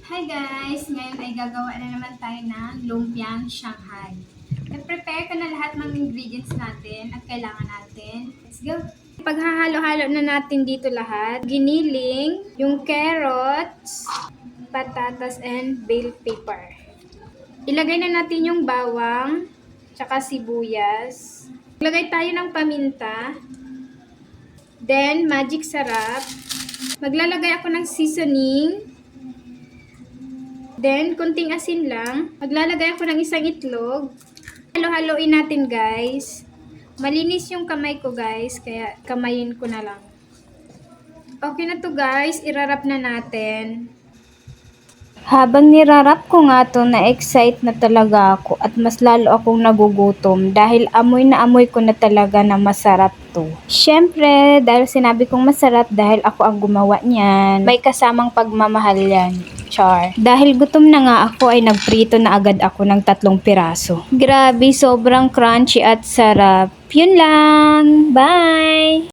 Hi guys! Ngayon ay gagawa na naman tayo ng lumpiang Shanghai. Nag-prepare ko na lahat ng ingredients natin at kailangan natin. Let's go! Paghahalo-halo na natin dito lahat. Giniling, yung carrots, patatas, and bell pepper. Ilagay na natin yung bawang, tsaka sibuyas. Ilagay tayo ng paminta. Then, magic sarap. Maglalagay ako ng seasoning. Then, kunting asin lang. Maglalagay ako ng isang itlog. Halo-haloin natin, guys. Malinis yung kamay ko, guys. Kaya, kamayin ko na lang. Okay na to, guys. Irarap na natin. Habang nirarap ko nga to, na-excite na talaga ako at mas lalo akong nagugutom dahil amoy na amoy ko na talaga na masarap to. Syempre, dahil sinabi kong masarap dahil ako ang gumawa niyan, may kasamang pagmamahal yan. Char. Dahil gutom na nga ako ay nagprito na agad ako ng 3 piraso. Grabe, sobrang crunchy at sarap. Yun lang. Bye!